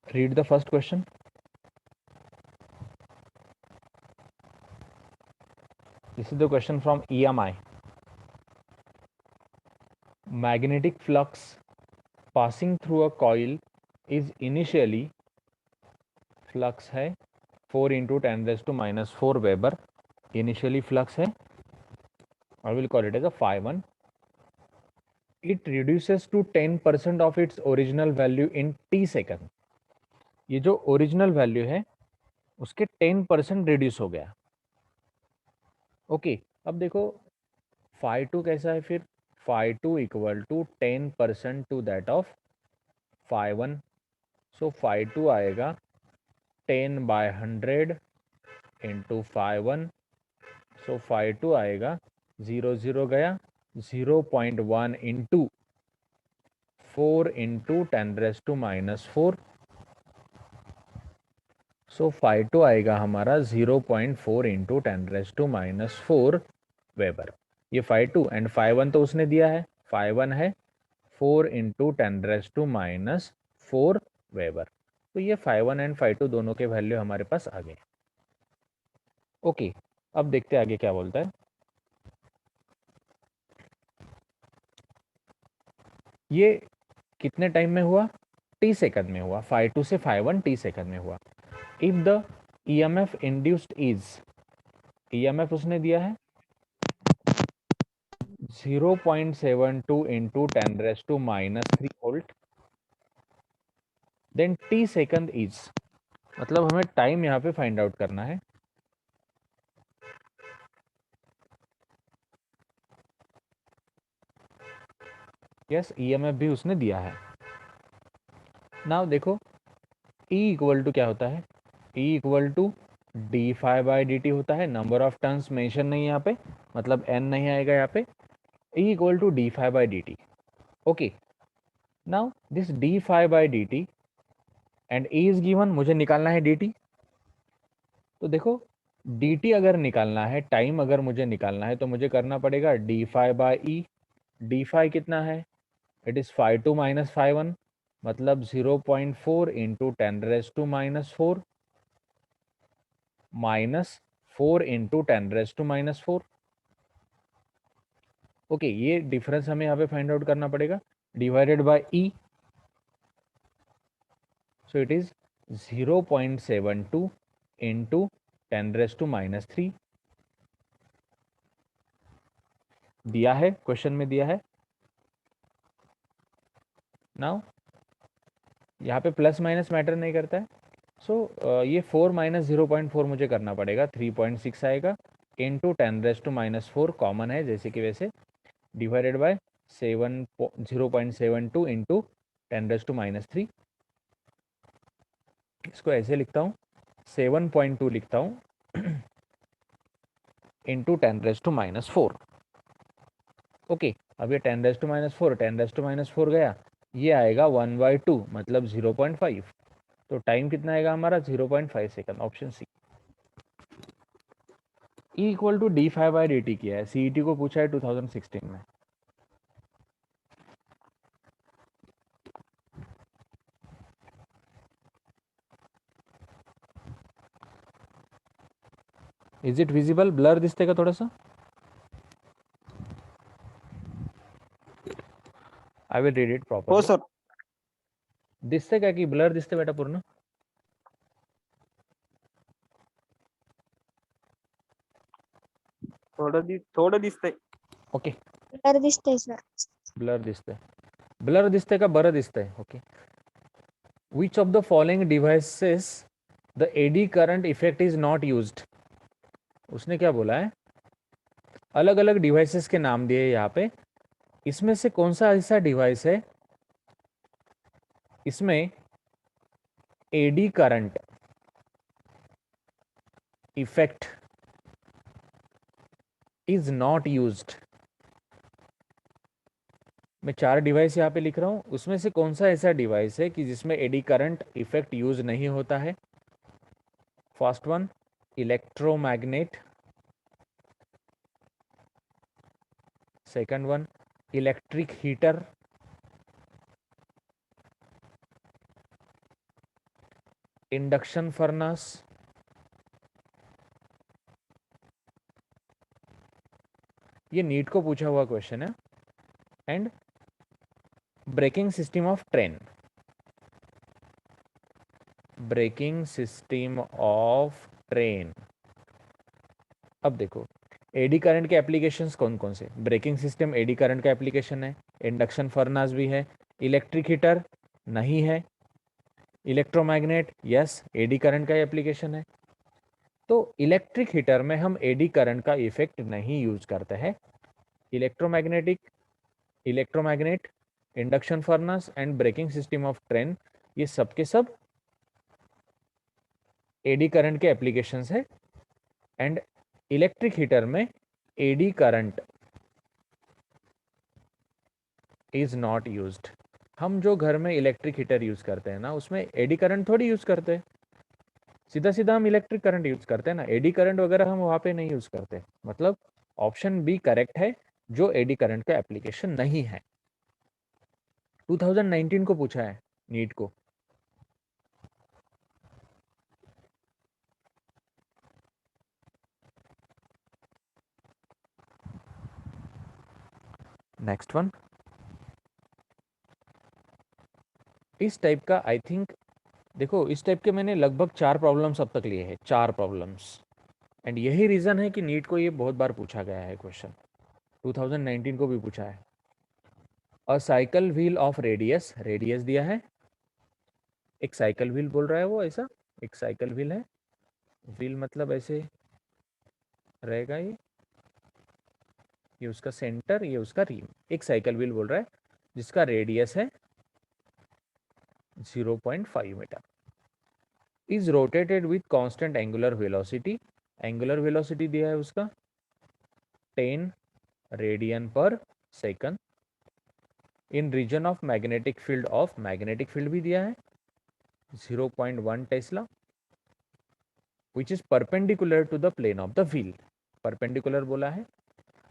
Read the first question. This is the question from EMI. Magnetic flux passing through a coil is initially, flux है 4 into 10 raised to minus 4 Weber. Initially flux है, I will call it as a phi 1. It reduces to 10% of its original value in t second. ये जो original value है उसके 10% reduce हो गया. Okay, अब देखो फाई 2 कैसा है फिर. Phi 2 equal to 10% to that of phi 1. So phi 2 आएगा 10/100 इंटू फाई 1. सो फाई 2 आएगा 0 गया 0.1 into 4 into 10 raise to minus 4. So phi 2 आएगा हमारा 0.4 into 10 raise to minus 4 weber. ये फाई 2 एंड फाई 1 तो उसने दिया है. फाई 1 है 4 into 10 raise to minus 4 weber. तो ये फाई 1 एंड फाई 2 दोनों के वैल्यू हमारे पास आ गए. ओके, अब देखते हैं आगे क्या बोलता है. ये कितने टाइम में हुआ. टी सेकंड में हुआ. फाई 2 से फाई 1 टी सेकंड में हुआ. If the EMF induced is, EMF उसने दिया है 0.72 into 10 raise to minus 3 volt. Then T second is, मतलब हमें टाइम यहाँ पे फाइंड आउट करना है. यस, ईएमएफ भी उसने दिया है. नाउ देखो E इक्वल टू क्या होता है. E equal to D phi by D T होता है. नंबर ऑफ टर्न्स मेंशन नहीं है यहाँ पे, मतलब n नहीं आएगा यहाँ पे. E equal to D phi by D T. Okay, now this D phi by D T and E is given. मुझे निकालना है डी टी. तो देखो डी टी अगर निकालना है, टाइम अगर मुझे निकालना है, तो मुझे करना पड़ेगा D phi by E. D phi कितना है, it is phi 2 minus phi 1, मतलब 0.4 into 10 raise to minus 4 minus 4 into 10 raise to minus 4. Okay, ये डिफरेंस हमें यहाँ पे फाइंड आउट करना पड़ेगा. Divided by E, so it is 0.72 into 10 raise to minus 3. दिया है, क्वेश्चन में दिया है. नाउ यहाँ पे प्लस माइनस मैटर नहीं करता है. सो ये 4 माइनस 0.4 मुझे करना पड़ेगा. 3.6 आएगा into 10 raise to minus 4 common है जैसे कि वैसे, divided by 0.72 into 10 raise to minus 3. इसको ऐसे लिखता हूँ, 7.2 लिखता हूँ into 10 raise to minus 4. Okay, अब ये 10 raise to minus 4, 10 raise to minus 4 गया, ये आएगा 1/2 मतलब 0.5. तो टाइम कितना आएगा हमारा 0.5 second. Option C. E equal to D five by D T किया है. सीईटी को पूछा है 2016 में. Is it visible. ब्लर दिसते का थोडासा. आय विल रीड इट हो प्रॉपरली. सर. दिसते का की ब्लर दिसते बेटा पूर्ण. थोडं दिसतंय. ओके, ब्लर दिसतंय सर. ब्लर दिसते. ब्लर दिसते का बरं दिसतंय. Okay, which of the following devices the eddy current effect is not used. उसने क्या बोला है, अलग अलग डिवाइसेस के नाम दिए यहाँ पे. इसमें से कौन सा ऐसा डिवाइस है इसमें eddy current effect is not used. मैं 4 डिवाइस यहाँ पे लिख रहा हूँ, उसमें से कौन सा ऐसा डिवाइस है कि जिसमें एडी करंट इफेक्ट यूज नहीं होता है. First one electromagnet, second one electric heater, induction furnace, ये नीट को पूछा हुआ क्वेश्चन है, and braking system of train, braking system of train. अब देखो एडी करंट के एप्लीकेशंस कौन कौन से, ब्रेकिंग सिस्टम एडी करंट का एप्लीकेशन है, इंडक्शन फर्नास भी है, इलेक्ट्रिक हीटर नहीं है, इलेक्ट्रोमैग्नेट यस एडी करंट का एप्लीकेशन है। तो इलेक्ट्रिक हीटर में हम एडी करंट का इफेक्ट नहीं यूज करते हैं। Electromagnet, induction furnace and braking system of train, ये सब के सब एडी करंट के एप्लीकेशंस है, एंड इलेक्ट्रिक हीटर में eddy current is not used. हम जो घर में इलेक्ट्रिक हीटर यूज करते हैं ना, उसमें एडी करंट थोड़ी यूज करते हैं, सीधा सीधा हम इलेक्ट्रिक करंट यूज करते हैं ना, एडी करंट वगैरह हम वहां पे नहीं यूज करते। मतलब ऑप्शन बी करेक्ट है, जो एडी करंट का एप्लीकेशन नहीं है। 2019 को पूछा है नीट को। नेक्स्ट वन, इस टाइप का आई थिंक, देखो इस टाइप के मैंने लगभग 4 प्रॉब्लम्स अब तक लिए हैं, 4 प्रॉब्लम्स, एंड यही रीजन है कि नीट को ये बहुत बार पूछा गया है क्वेश्चन, 2019 को भी पूछा है। अ cycle wheel of radius, radius दिया है, एक साइकिल व्हील बोल रहा है वो, ऐसा एक साइकिल व्हील है, व्हील मतलब ऐसे रहेगा ये उसका सेंटर, ये उसका रिम, एक साइकिल व्हील बोल रहा है जिसका रेडियस है 0.5 metre, is rotated with constant angular velocity, angular velocity दिया है उसका 10 radian per second, in region of magnetic field of, magnetic field भी दिया है 0.1 tesla, which is perpendicular to the plane of the wheel, perpendicular बोला है।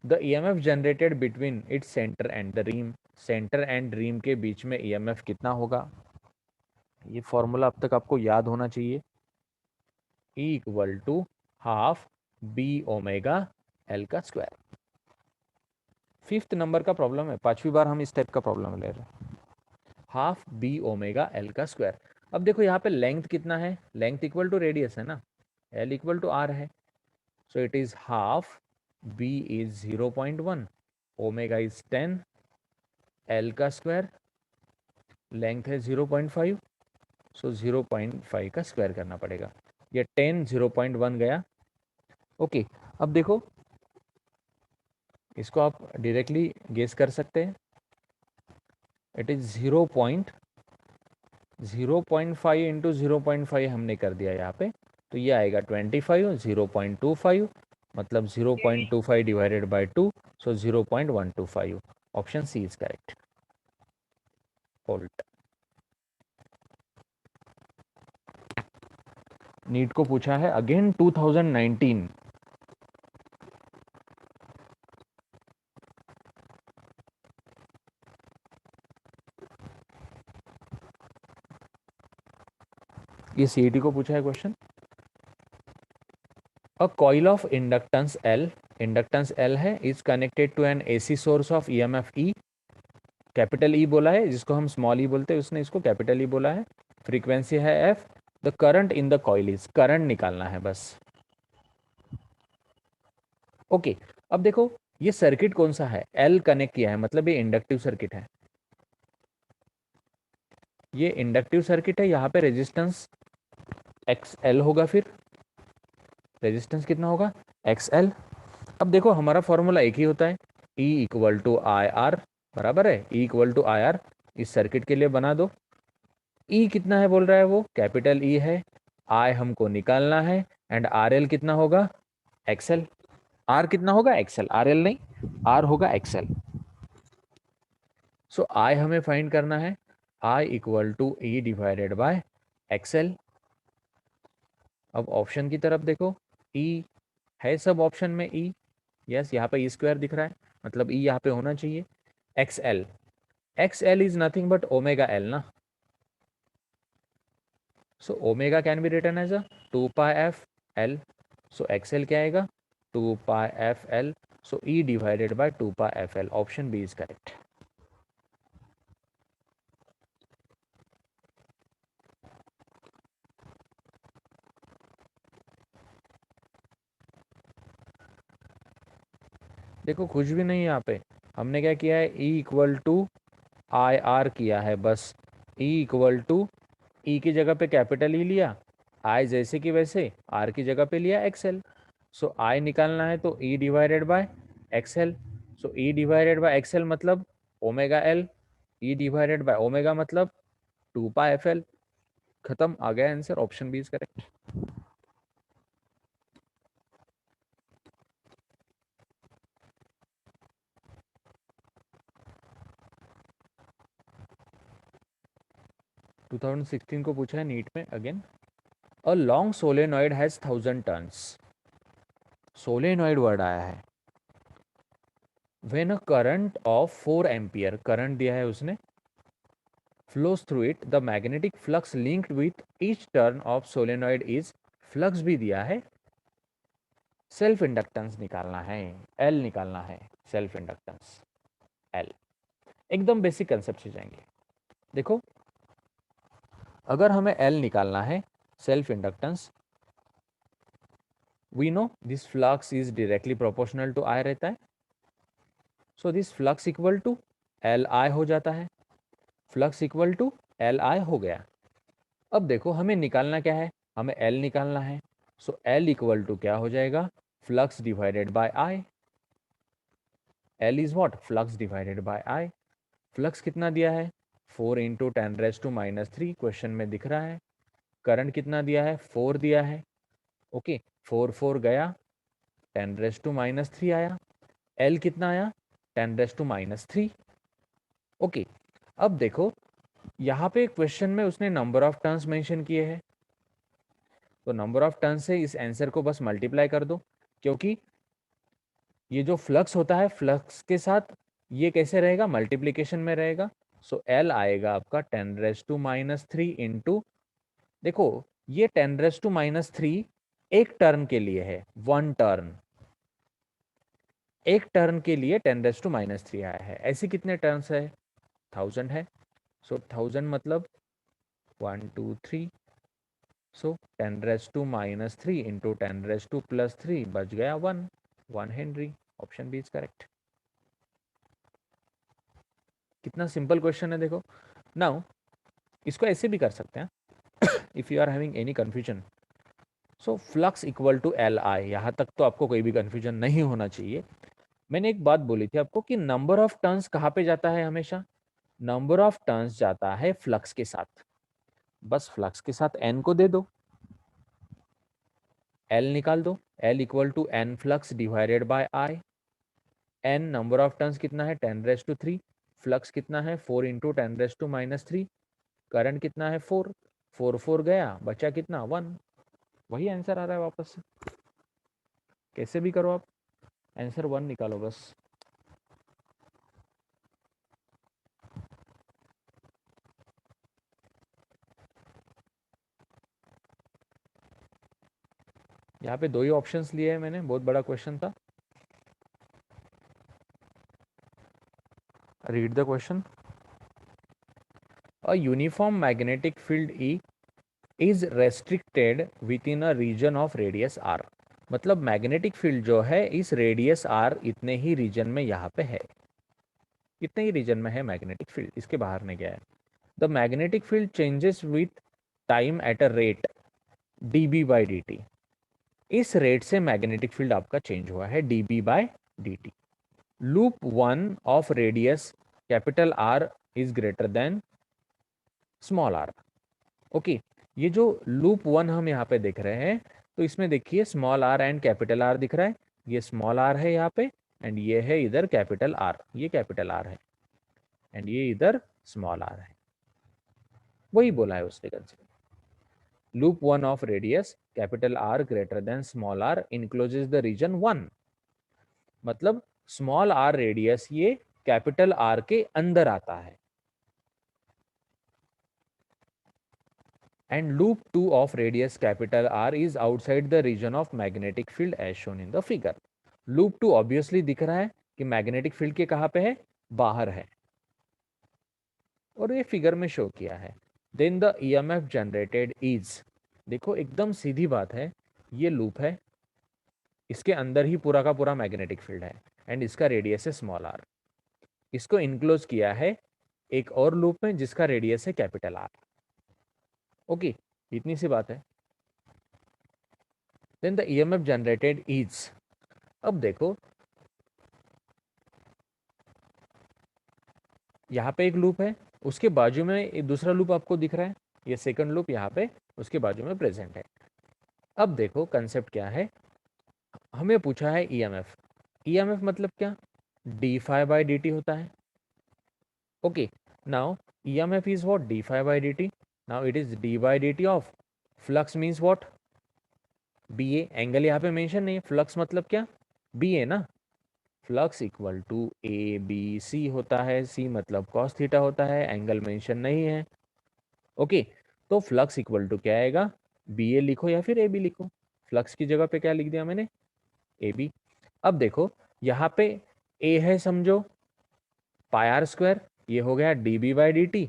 The EMF generated between its centre and the rim, centre and rim के बीच में EMF कितना होगा, ये फॉर्मूला अब तक आपको याद होना चाहिए, E equal to half B omega L का स्क्वायर। 5th नंबर का प्रॉब्लम है, 5वीं बार हम इस टाइप का प्रॉब्लम ले रहे हैं, हाफ बी ओमेगा एल का स्क्वायर। अब देखो यहाँ पे लेंथ कितना है, लेंथ इक्वल टू रेडियस है ना, एल इक्वल टू आर है, so it is half B is 0.1, omega is 10, L का स्क्वायर, लेंथ है 0.5, सो 0.5 का स्क्वायर करना पड़ेगा, ये 10 0.1 गया। ओके अब देखो इसको आप डायरेक्टली गेस कर सकते हैं, इट इज 0.5 इंटू 0.5 हमने कर दिया यहाँ पे, तो ये आएगा 25, 0.25 मतलब 0.25 divided by 2, so 0.125, option C is correct, volt. NEET को पूछा है अगेन 2019, ये सीईटी को पूछा है question. A coil of inductance L है, is connected to an AC source of EMF E, capital E बोला है, जिसको हम स्मॉल e बोलते हैं, उसने इसको कैपिटल E बोला है, फ्रीक्वेंसी है F, the current in the coil is, current निकालना है बस। ओके अब देखो ये सर्किट कौन सा है, L कनेक्ट किया है, मतलब ये इंडक्टिव सर्किट है, ये इंडक्टिव सर्किट है, यहाँ पे रेजिस्टेंस XL होगा, फिर रेजिस्टेंस कितना होगा XL। अब देखो हमारा फॉर्मूला एक ही होता है, E equal to I R, बराबर है E equal to I R, इस सर्किट के लिए बना दो। E कितना है बोल रहा है वो, कैपिटल E है, I हमको निकालना है, एंड RL कितना होगा XL, R कितना होगा XL, RL नहीं, R होगा XL, सो I हमें फाइंड करना है, I equal to E divided by XL। अब ऑप्शन की तरफ देखो, E है सब ऑप्शन में E, यस यहाँ पे E स्क्वायर दिख रहा है, मतलब E यहाँ पे होना चाहिए, XL is nothing but omega L ना, so omega can be written as a 2πf L. So XL क्या आएगा 2πf L. So E divided by 2πf L. Option B is correct. देखो कुछ भी नहीं यहाँ पे, हमने क्या किया है E equal to I R किया है बस. E इक्वल टू ई की जगह पे कैपिटल ई लिया, आई जैसे कि वैसे आर की जगह पे लिया एक्सएल. सो आई निकालना है तो E divided by XL. So E divided by XL मतलब omega L. E divided by omega मतलब 2πf L. खत्म, आ गया answer. Option B is correct. 2016 को पूछा है नीट में again. A long solenoid has 1000 turns. Solenoid word आया है. When a current of 4 ampere, current दिया है उसने, flows through it, the magnetic flux linked with each turn of solenoid is, flux भी दिया है, सेल्फ इंडक्टेंस निकालना है, एल निकालना है, सेल्फ इंडक्टेंस एल. एकदम बेसिक कंसेप्ट से जाएंगे. देखो अगर हमें एल निकालना है, self inductance, we know this flux is directly proportional to I रहता है. So this flux equal to L I हो जाता है. Flux equal to L I हो गया. अब देखो हमें निकालना क्या है, हमें एल निकालना है. सो एल इक्वल टू क्या हो जाएगा, flux divided by I. L is what, flux divided by I. Flux कितना दिया है 4 × 10⁻³ क्वेश्चन में दिख रहा है. करंट कितना दिया है 4 दिया है. ओके 4 गया 10⁻³ आया. एल कितना आया 10⁻³ ओके. अब देखो यहाँ पे क्वेश्चन में उसने नंबर ऑफ टर्न्स मेंशन किए हैं, तो नंबर ऑफ टर्न से इस आंसर को बस मल्टीप्लाई कर दो, क्योंकि ये जो फ्लक्स होता है फ्लक्स के साथ ये कैसे रहेगा, मल्टीप्लीकेशन में रहेगा. सो एल आएगा आपका 10⁻³ इंटू, देखो ये 10⁻³ एक टर्न के लिए है, वन टर्न, एक टर्न के लिए 10⁻³ आया है. ऐसे कितने टर्न्स है 1000 है. सो 1000 मतलब 1 2 3. सो 10⁻³ इंटू 10⁻³ बच गया 1 henry. Option B is correct. कितना सिंपल क्वेश्चन है देखो. नाउ इसको ऐसे भी कर सकते हैं, if you are having any confusion. So flux equal to L I, यहाँ तक तो आपको कोई भी कंफ्यूजन नहीं होना चाहिए. मैंने एक बात बोली थी आपको कि नंबर ऑफ टर्न्स कहाँ पे जाता है, हमेशा नंबर ऑफ टर्न्स जाता है फ्लक्स के साथ. बस फ्लक्स के साथ एन को दे दो, एल निकाल दो. L equal to N flux divided by I. N number of turns कितना है 10⁻³. फ्लक्स कितना है 4 × 10⁻³ करंट कितना है 4. 4 गया बचा कितना 1. वही आंसर आ रहा है वापस से. कैसे भी करो आप, आंसर 1 निकालो बस. यहाँ पे 2 ही ऑप्शंस लिए हैं मैंने, बहुत बड़ा क्वेश्चन था. Read the question. A uniform magnetic field E is restricted within a region of radius R. मतलब मैग्नेटिक फील्ड जो है इस रेडियस R इतने ही रीजन में यहाँ पे है, इतने ही रीजन में है मैग्नेटिक फील्ड, इसके बाहर नहीं गया है. The magnetic field changes with time at a rate dB/dt. इस रेट से मैग्नेटिक फील्ड आपका चेंज हुआ है dB/dt. Loop 1 of radius capital R is greater than small r. Okay ये जो लूप 1 हम यहाँ पे देख रहे हैं, तो इसमें देखिए small r and capital R दिख रहा है. ये स्मॉल r है यहाँ पे, एंड ये है इधर कैपिटल R. ये कैपिटल R है एंड ये इधर स्मॉल r है. वही बोला है उसने consider. Loop 1 of radius capital R greater than small r encloses the region 1. मतलब स्मॉल r रेडियस ये कैपिटल R के अंदर आता है, and loop 2 of radius capital R is outside the region of magnetic field as shown in the figure. Loop 2 obviously दिख रहा है कि मैग्नेटिक फील्ड के कहाँ पे है, बाहर है, और ये फिगर में शो किया है। Then the EMF generated is, देखो एकदम सीधी बात है, ये लूप है, इसके अंदर ही पूरा का पूरा मैग्नेटिक फील्ड है एंड इसका रेडियस है स्मॉल आर। इसको इनक्लोज किया है एक और लूप में जिसका रेडियस है कैपिटल आर। ओके, इतनी सी बात है। Then the EMF generated is, अब देखो यहाँ पे एक लूप है, उसके बाजू में एक दूसरा लूप आपको दिख रहा है, ये सेकंड लूप यहाँ पे उसके बाजू में प्रेजेंट है। अब देखो कंसेप्ट क्या है, हमें पूछा है ईएमएफ। ईएमएफ मतलब क्या, D phi by D T होता है। Okay, now EMF is what, D phi by D T. Now it is D by D T of flux means what, B A. Angle यहाँ पे mention नहीं है, flux मतलब क्या, B A ना। Flux equal to A B C होता है, सी मतलब कॉस थीटा होता है, एंगल मेंशन नहीं है। ओके, तो फ्लक्स इक्वल टू क्या आएगा, बी ए लिखो या फिर ए बी लिखो। फ्लक्स की जगह पे क्या लिख दिया मैंने, ए बी। अब देखो यहाँ पे ए है समझो पाई आर स्क्वायर, ये हो गया D B by D T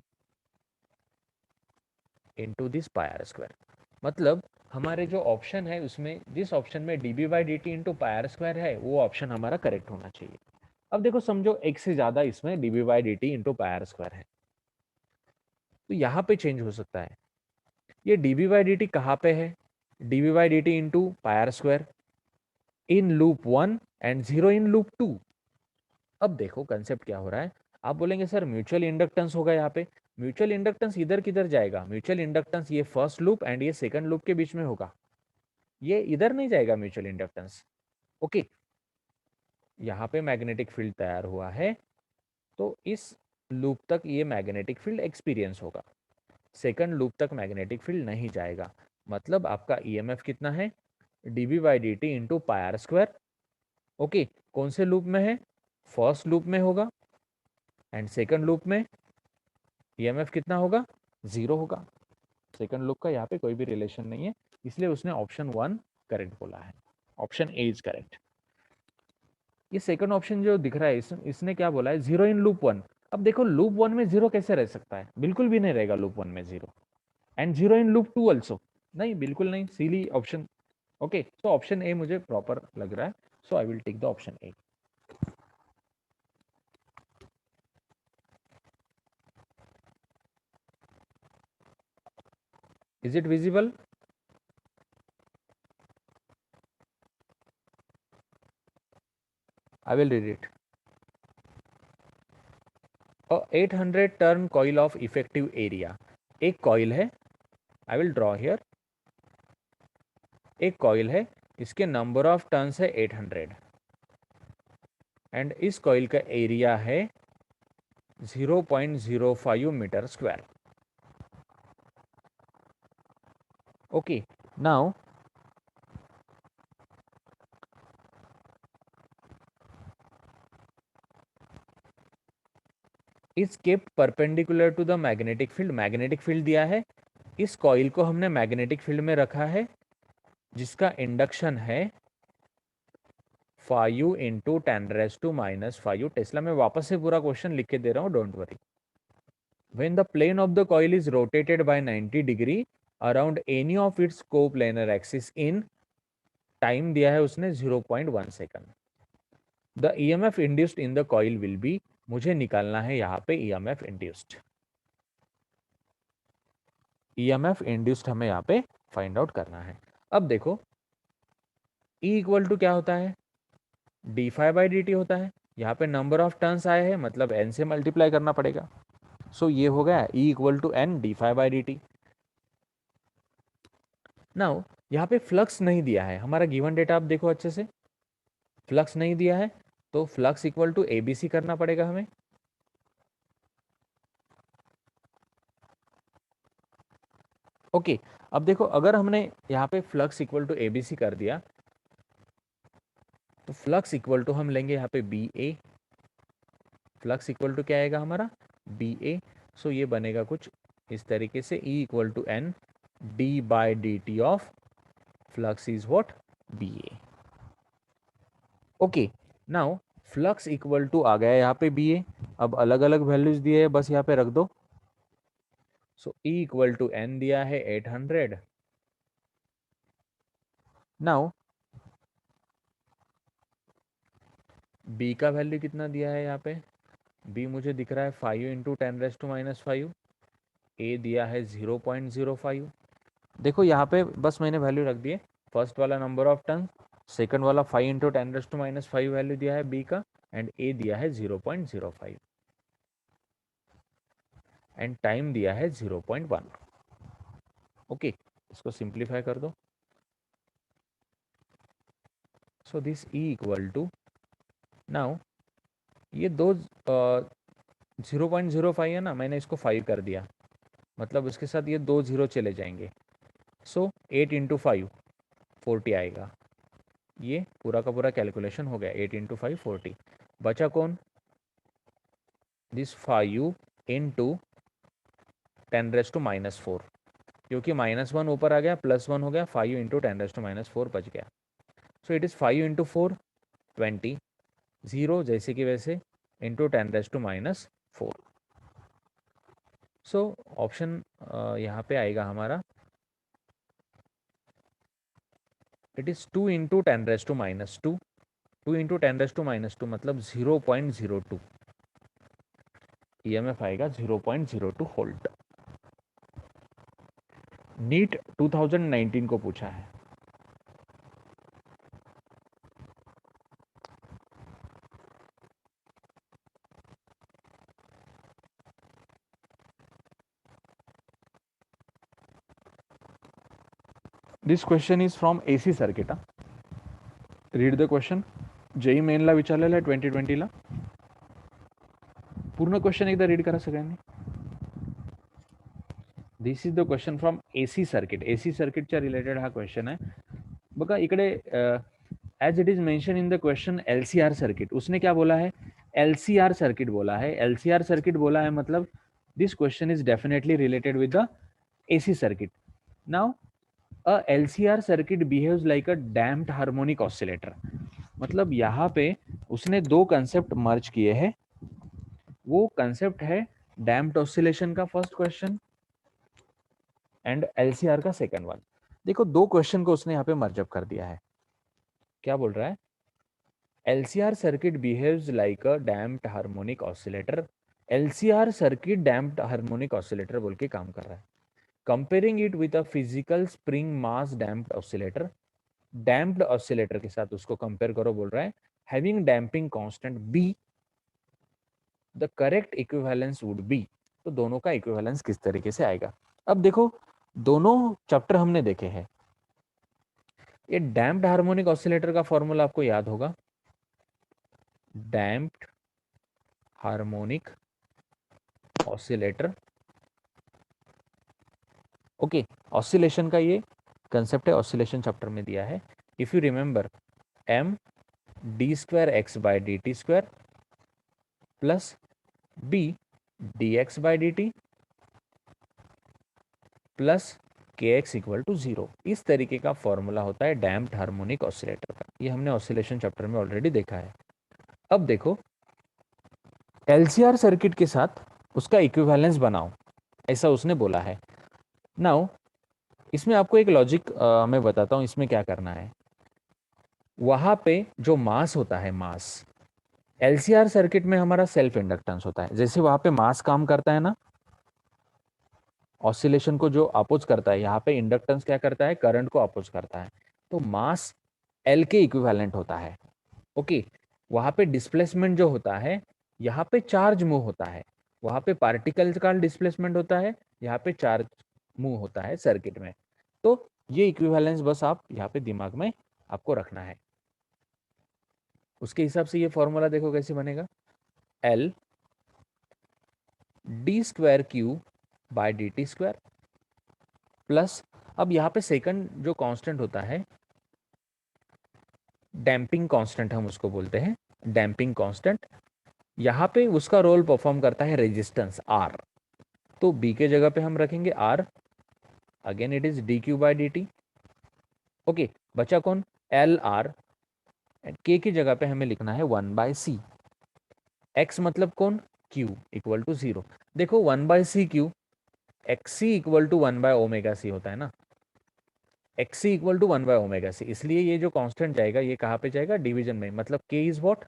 into this pi R square. मतलब हमारे जो ऑप्शन है उसमें जिस ऑप्शन में D B by D T into pi R square है वो ऑप्शन हमारा करेक्ट होना चाहिए। अब देखो समझो एक से ज्यादा इसमें D B by D T into pi R square है, तो यहाँ पे चेंज हो सकता है। ये D B by D T कहाँ पे है, D B by D T into pi R square in loop 1 and 0 in loop 2। अब देखो कंसेप्ट क्या हो रहा है, आप बोलेंगे सर म्यूचुअल इंडक्टेंस होगा यहाँ पे। म्यूचुअल इंडक्टेंस इधर किधर जाएगा, म्यूचुअल इंडक्टेंस ये फर्स्ट लूप एंड ये सेकंड लूप के बीच में होगा, ये इधर नहीं जाएगा म्यूचुअल इंडक्टेंस। ओके, यहाँ पे मैग्नेटिक फील्ड तैयार हुआ है तो इस लूप तक ये मैग्नेटिक फील्ड एक्सपीरियंस होगा, सेकंड लूप तक मैग्नेटिक फील्ड नहीं जाएगा। मतलब आपका ईएमएफ कितना है, D B by D T into pi R square. Okay, कौन से लूप में है, फर्स्ट लूप में होगा एंड सेकंड लूप में ईएमएफ कितना होगा, जीरो होगा। सेकंड लूप का यहाँ पे कोई भी रिलेशन नहीं है, इसलिए उसने ऑप्शन 1 करेक्ट बोला है, ऑप्शन ए इज करेक्ट। ये सेकंड ऑप्शन जो दिख रहा है इसने क्या बोला है, 0 इन लूप 1। अब देखो लूप 1 में 0 कैसे रह सकता है, बिल्कुल भी नहीं रहेगा लूप 1 में 0। एंड 0 इन लूप 2 ऑल्सो, नहीं बिल्कुल नहीं, silly option. Okay, so option A मुझे प्रॉपर लग रहा है, so I will take the option A. Is it visible? I will read it. A 800 turn coil of effective area. एक coil है, I will draw here, एक coil है, इसके number of turns है 800 एंड इस कॉइल का area है 0.05 metre square. Okay, now is kept perpendicular to the magnetic field. Magnetic field दिया है, इस कॉइल को हमने मैग्नेटिक फील्ड में रखा है जिसका इंडक्शन है 5 इंटू 10⁻⁻5 टेस्ला। में वापस से पूरा क्वेश्चन लिख के दे रहा हूँ, don't worry. When the plane of the coil is rotated by 90 degree around any of its coplanar axis in time दिया है उसने 0.1 second, the EMF induced in the coil will be, मुझे निकालना है यहाँ पे EMF induced। EMF induced हमें यहाँ पे फाइंड आउट करना है। अब देखो E इक्वल टू क्या होता है, D phi by D T होता है। यहाँ पे नंबर ऑफ टर्न्स आए हैं मतलब n से मल्टीप्लाई करना पड़ेगा। सो ये हो गया E equal to n D phi by D T. Now यहाँ पे फ्लक्स नहीं दिया है, हमारा गिवन डेटा आप देखो अच्छे से, फ्लक्स नहीं दिया है तो flux equal to A B C करना पड़ेगा हमें। ओके, अब देखो अगर हमने यहाँ पे flux equal to A B C कर दिया तो फ्लक्स इक्वल टू हम लेंगे यहाँ पे B A, flux equal to क्या आएगा हमारा बी ए। सो ये बनेगा कुछ इस तरीके से, E equal to N D by D T of flux is what, B A. Okay, now flux equal to आ गया यहाँ पे बी ए। अब अलग अलग वैल्यूज दिए है, बस यहाँ पे रख दो। सो ई इक्वल टू एन दिया है 800। नाउ बी का वैल्यू कितना दिया है यहाँ पे, बी मुझे दिख रहा है 5 इंटू 10⁻⁻⁵। ए दिया है 0.05। देखो यहाँ पे बस मैंने वैल्यू रख दिए, फर्स्ट वाला नंबर ऑफ टन, सेकंड वाला 5 इंटू 10⁻⁵ वैल्यू दिया है बी का, एंड ए दिया है 0.05 एंड टाइम दिया है 0.1। ओके, इसको सिंप्लीफाई कर दो। So this E equal to, now ये दो 0.05 है ना, मैंने इसको 5 कर दिया, मतलब उसके साथ ये 2 0 चले जाएंगे। सो 8 इंटू 5 40 आएगा। ये पूरा का पूरा कैलकुलेशन हो गया, 8 इंटू 5 40। बचा कौन, दिस 5 इंटू 10⁻⁻⁴, क्योंकि -1 ऊपर आ गया, +1 हो गया, 5 इंटू 10⁻⁻⁴ बच गया। सो इट इज़ 5 इंटू 4 20, 0 जैसे कि वैसे, इंटू 10⁻⁻⁴। सो ऑप्शन यहाँ पे आएगा हमारा, इट इज़ 2 इंटू 10⁻², 2 इंटू 10⁻² मतलब 0.02। EMF आएगा 0.02 वोल्ट। नीट 2019 को पूछा है। This question is from AC circuit. Read the question. JEE मेनला विचारलेला आहे 2020ला. पूर्ण क्वेश्चन एकदा रीड करा सगळ्यांनी. This is the question from AC circuit. AC सर्किटच्या रिलेटेड हा क्वेश्चन आहे. बघा इकडे as it is mention in the question LCR circuit. उसने क्या बोला है, LCR सर्किट बोला है. LCR सर्किट बोला है मतलब this question is definitely related with the AC circuit. Now a LCR circuit behaves like a damped harmonic oscillator. मतलब यहाँ पे उसने दो कंसेप्ट मर्ज किए हैं. वो कंसेप्ट है डैम्प्ड ऑसिलेशन का फर्स्ट क्वेश्चन एंड LCR का सेकंड वन. देखो दो क्वेश्चन को उसने यहाँ पे मर्ज अप कर दिया है. क्या बोल रहा है, LCR सर्किट बिहेव्स लाइक अ damped harmonic oscillator. LCR circuit damped harmonic oscillator बोल के काम कर रहा है. Comparing it with a physical spring mass damped oscillator. Damped oscillator के साथ उसको कंपेयर करो बोल रहा है. Having damping constant B, the correct equivalence would be. तो दोनों का इक्विवेलेंस किस तरीके से आएगा. अब देखो दोनों चैप्टर हमने देखे हैं. ये डैम्प्ड हार्मोनिक ऑसिलेटर का फॉर्मूला आपको याद होगा, damped harmonic oscillator. Okay, oscillation का ये कंसेप्ट है, ऑसिलेशन चैप्टर में दिया है. If you remember, m d²x/dt² plus b dx/dt plus kx equal to 0. इस तरीके का फॉर्मूला होता है डैम्प्ड हार्मोनिक ऑसिलेटर का. ये हमने ऑसिलेशन चैप्टर में ऑलरेडी देखा है. अब देखो LCR सर्किट के साथ उसका इक्विवेलेंस बनाओ, ऐसा उसने बोला है. नाउ इसमें आपको एक लॉजिक मैं बताता हूँ, इसमें क्या करना है. वहां पे जो मास होता है, मास LCR सर्किट में हमारा सेल्फ इंडक्टेंस होता है. जैसे वहां पे मास काम करता है ना, ऑसिलेशन को जो अपोज करता है, यहाँ पे इंडक्टेंस क्या करता है, करंट को अपोज करता है. तो मास L के इक्विवेलेंट होता है. ओके, वहां पे डिस्प्लेसमेंट जो होता है, यहाँ पे चार्ज मूव होता है. वहां पे पार्टिकल्स का डिस्प्लेसमेंट होता है, यहाँ पे चार्ज मूव होता है सर्किट में. तो ये इक्विवेलेंस बस आप यहाँ पे दिमाग में आपको रखना है. उसके हिसाब से ये फॉर्मूला देखो कैसे बनेगा, L d²q/dt² प्लस, अब यहाँ पे सेकंड जो कांस्टेंट होता है, डैम्पिंग कांस्टेंट हम उसको बोलते हैं, डैम्पिंग कांस्टेंट. यहाँ पे उसका रोल परफॉर्म करता है रेजिस्टेंस R. तो B के जगह पे हम रखेंगे R again it is D Q by D T. Okay, बचा कौन, एल आर, एंड के की जगह पे हमें लिखना है 1/c। एक्स मतलब कौन, क्यू इक्वल टू 0। देखो 1/c क्यू, X C equal to omega C होता है ना, X C equal to omega C, इसलिए ये जो कांस्टेंट जाएगा ये कहाँ पे जाएगा, डिवीजन में, मतलब के इज व्हाट,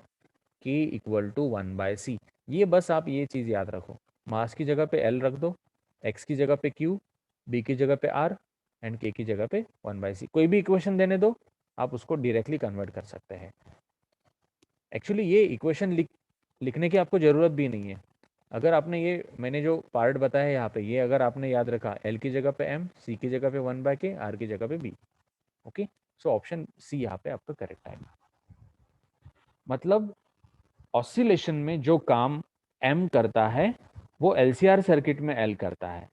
के इक्वल टू 1/c। ये बस आप ये चीज़ याद रखो, मास की जगह पे एल रख दो, एक्स की जगह पे क्यू, बी की जगह पे आर, एंड के की जगह पे 1/c। कोई भी इक्वेशन देने दो, आप उसको डायरेक्टली कन्वर्ट कर सकते हैं। एक्चुअली ये इक्वेशन लिखने की आपको ज़रूरत भी नहीं है। अगर आपने ये मैंने जो पार्ट बताया है यहाँ पे, ये अगर आपने याद रखा, एल की जगह पे एम, सी की जगह पे 1/k, आर की जगह पे B. Okay, so option C यहाँ पे आपका करेक्ट आएगा। मतलब ऑसिलेशन में जो काम एम करता है वो एलसीआर सर्किट में एल करता है,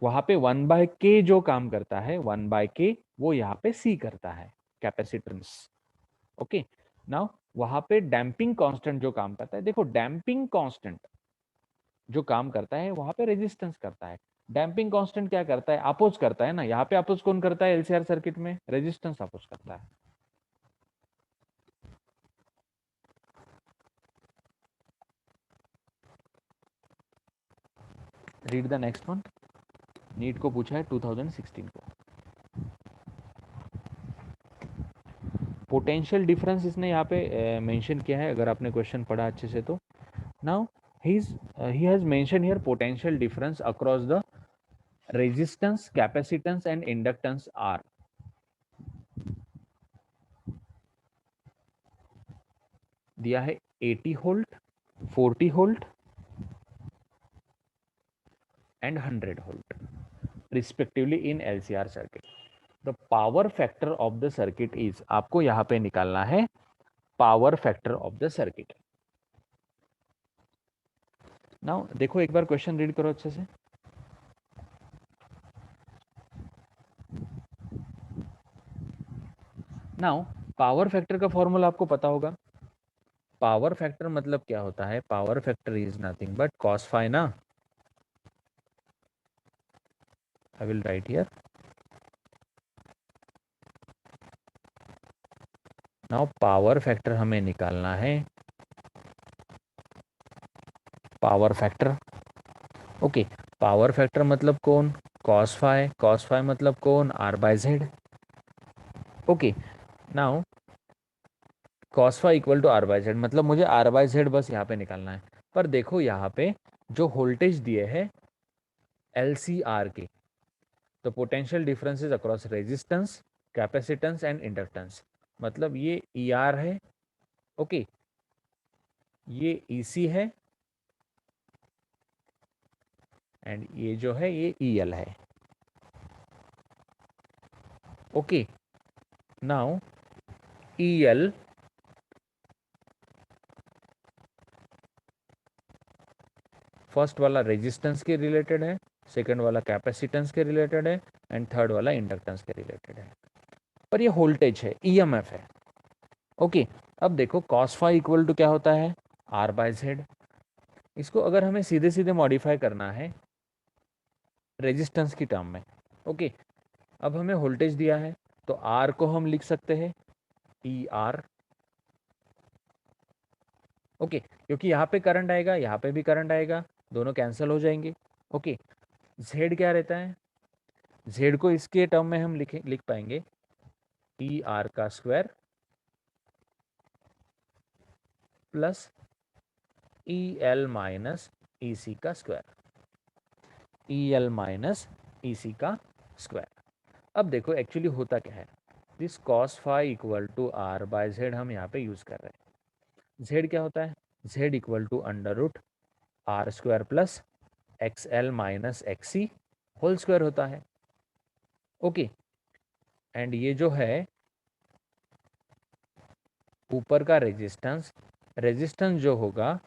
वहां पे 1/k जो काम करता है 1/k वो यहाँ पे सी करता है, कैपेसिटेंस। ओके, नाउ वहां पे डैम्पिंग कांस्टेंट जो काम करता है, देखो डैम्पिंग कांस्टेंट जो काम करता है वहां पे रेजिस्टेंस करता है। डैम्पिंग कांस्टेंट क्या करता है, अपोज करता है ना, यहाँ पे अपोज कौन करता है, एलसीआर सर्किट में रेजिस्टेंस अपोज करता है। Read the next one, NEET को पूछा है 2016 को। पोटेंशियल डिफरेंस इसने यहाँ पे मेंशन किया है, अगर आपने क्वेश्चन पढ़ा अच्छे से तो। Now he has mentioned here potential difference across the resistance, capacitance and inductance R। दिया है 80 volt, 40 volt and 100 volt respectively in LCR circuit. The power factor of the circuit is, आपको यहाँ पे निकालना है power factor of the circuit. Now देखो एक बार क्वेश्चन रीड करो अच्छे से। नाउ पावर फैक्टर का फॉर्मूला आपको पता होगा। पावर फैक्टर मतलब क्या होता है, power factor is nothing but cos phi ना। I will write here. Now power factor हमें निकालना है, power factor. Okay, power factor मतलब कौन, कॉस फाई, कॉस फाई मतलब कौन, R by Z. Okay, now cos phi equal to R by Z, मतलब मुझे आर बाय जेड बस यहाँ पे निकालना है। पर देखो यहाँ पे जो वोल्टेज दिए है एल सी आर के, तो potential differences across resistance, capacitance and inductance, मतलब ये ई आर है। ओके, ये ई सी है, एंड ये जो है ये ई एल है। Okay, now E L first वाला रेजिस्टेंस के रिलेटेड है, सेकंड वाला कैपेसिटेंस के रिलेटेड है, एंड थर्ड वाला इंडक्टेंस के रिलेटेड है। पर ये वोल्टेज है, ईएमएफ है। ओके, अब देखो कॉस फाई इक्वल टू क्या होता है, आर बाय जेड। इसको अगर हमें सीधे सीधे मॉडिफाई करना है रेजिस्टेंस की टर्म में, ओके, अब हमें वोल्टेज दिया है तो आर को हम लिख सकते हैं ई आर। ओके, क्योंकि यहाँ पे करंट आएगा, यहाँ पे भी करंट आएगा, दोनों कैंसिल हो जाएंगे। ओके, जेड क्या रहता है, जेड को इसके टर्म में हम लिख पाएंगे ई आर का square plus E L minus E C का square, E L minus E C का स्क्वायर। अब देखो एक्चुअली होता क्या है, this cos phi equal to R by Z हम यहाँ पे यूज कर रहे हैं। जेड क्या होता है, Z equal to under root R square plus X L minus X C whole square होता है। ओके, एंड ये जो है ऊपर का रेजिस्टेंस, रेजिस्टेंस जो होगा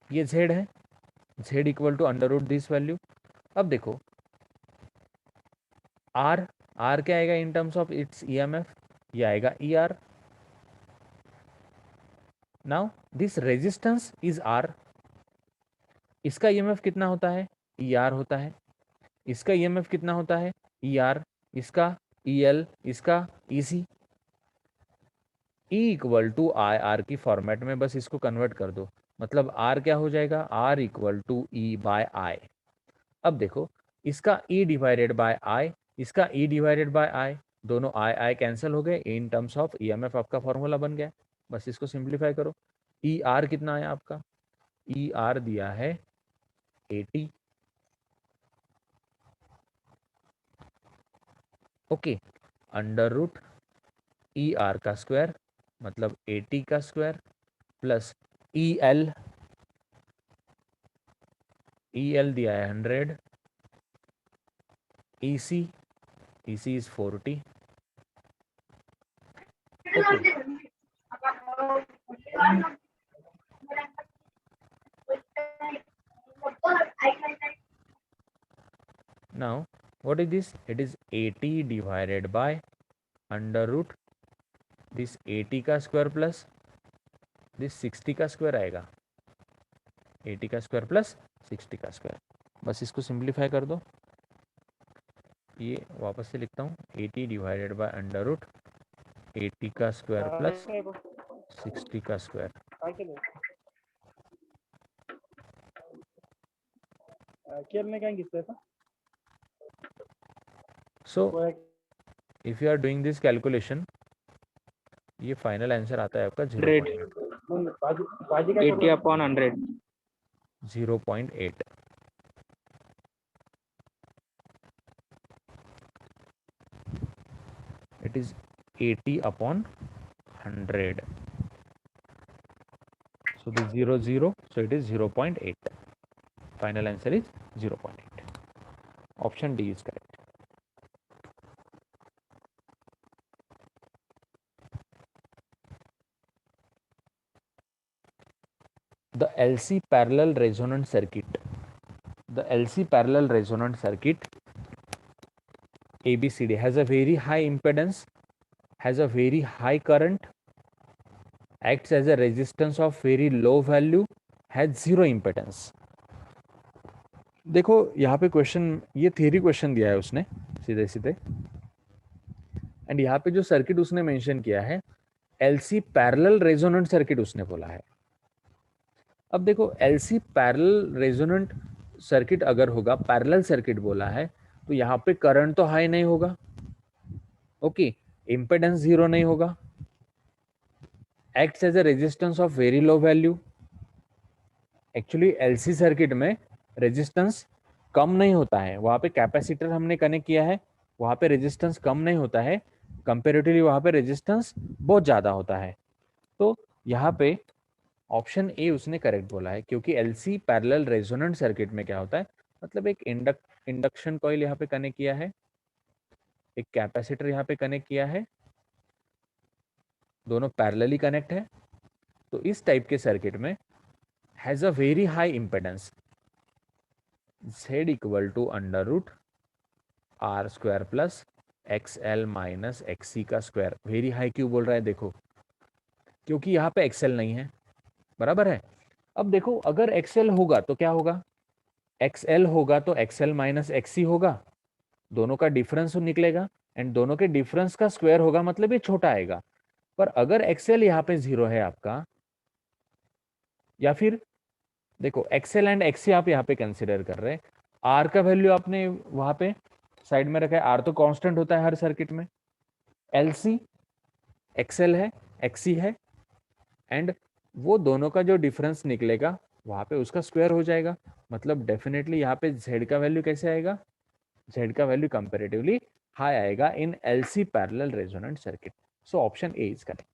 ये जेड है, Z equal to under root this value. अब देखो आर, आर क्या आएगा in terms of its EMF, ये आएगा E R. Now this resistance is R, इसका ईएमएफ कितना होता है, ई आर होता है। इसका ईएमएफ कितना होता है, ईआर, इसका ईएल, इसका EC. E equal to I R की फॉर्मेट में बस इसको कन्वर्ट कर दो, मतलब आर क्या हो जाएगा, R equal to E by I. अब देखो इसका ई डिवाइडेड बाय आई, इसका ई डिवाइडेड बाय आई, दोनों आई आई कैंसिल हो गए, इन टर्म्स ऑफ ईएमएफ आपका फॉर्मूला बन गया। बस इसको सिंप्लीफाई करो। ई आर कितना आया आपका, ई आर दिया है 80। Okay, under root E R का स्क्वायर मतलब 80 का square plus E L, E L दिया है 100, E C, E C is 40। Okay, now what is this, it is 80 divided by under root this 80 का square plus this 60 का square आएगा, 80 का square plus 60 का स्क्वायर। बस इसको सिंप्लीफाई कर दो, ये वापस से लिखता हूँ, 80 डिवाइडेड बाय अंडर रूट 80 का स्क्वायर प्लस 60 का square. So if you are doing this calculation, ये फाइनल आंसर आता है आपका 0.8। It is 80 upon 100. So this 0, so it is 0.8. Final answer is 0.8. Option D is correct. The LC parallel resonant circuit. The LC parallel resonant circuit ABCD has a very high impedance, has a very high current, acts as a resistance of very low value, has zero impedance. देखो यहाँ पे question, ये theory question दिया है उसने सीधे सीधे, and यहाँ पे जो सर्किट उसने मेंशन किया है एलसी पैरेलल रेजोनेंट सर्किट उसने बोला है। अब देखो एलसी पैरेलल रेजोनेंट सर्किट अगर होगा, पैरेलल सर्किट बोला है, तो यहाँ पे करंट तो हाई नहीं होगा, ओके, इंपेडेंस जीरो नहीं होगा, acts as a resistance of very low value. Actually LC circuit में रेजिस्टेंस कम नहीं होता है, वहां पे कैपेसिटर हमने कनेक्ट किया है, वहां पे रेजिस्टेंस कम नहीं होता है, कंपेरेटिवली वहां पे रेजिस्टेंस बहुत ज्यादा होता है। तो यहाँ पे ऑप्शन ए उसने करेक्ट बोला है, क्योंकि एलसी पैरेलल रेजोनेंट सर्किट में क्या होता है, मतलब एक इंडक्शन कॉइल यहाँ पे कनेक्ट किया है, एक कैपेसिटर यहाँ पे कनेक्ट किया है, दोनों पैरेलली कनेक्ट है, तो इस टाइप के सर्किट में has a very high impedance, Z equal to under root R square plus X L minus X C का स्क्वायर। वेरी हाई क्यों बोल रहा है, देखो क्योंकि यहाँ पे एक्सएल नहीं है, बराबर है। अब देखो अगर एक्सएल होगा तो क्या होगा, एक्सएल होगा तो एक्सएल माइनस एक्सी होगा, दोनों का डिफरेंस निकलेगा, एंड दोनों के डिफरेंस का स्क्वायर होगा, मतलब ये छोटा आएगा। पर अगर एक्सएल यहाँ पे 0 है आपका, या फिर देखो एक्सएल एंड एक्सी आप यहाँ पे कंसिडर कर रहे हैं, आर का वैल्यू आपने वहां पे साइड में रखा है, आर तो कांस्टेंट होता है हर सर्किट में, एलसी एक्सएल है एक्सी है, एंड वो दोनों का जो डिफरेंस निकलेगा वहां पे उसका स्क्वायर हो जाएगा, मतलब डेफिनेटली यहाँ पे जेड का वैल्यू कैसे आएगा, जेड का वैल्यू कंपेरेटिवली हाई आएगा in LC parallel resonant circuit. So option A is correct.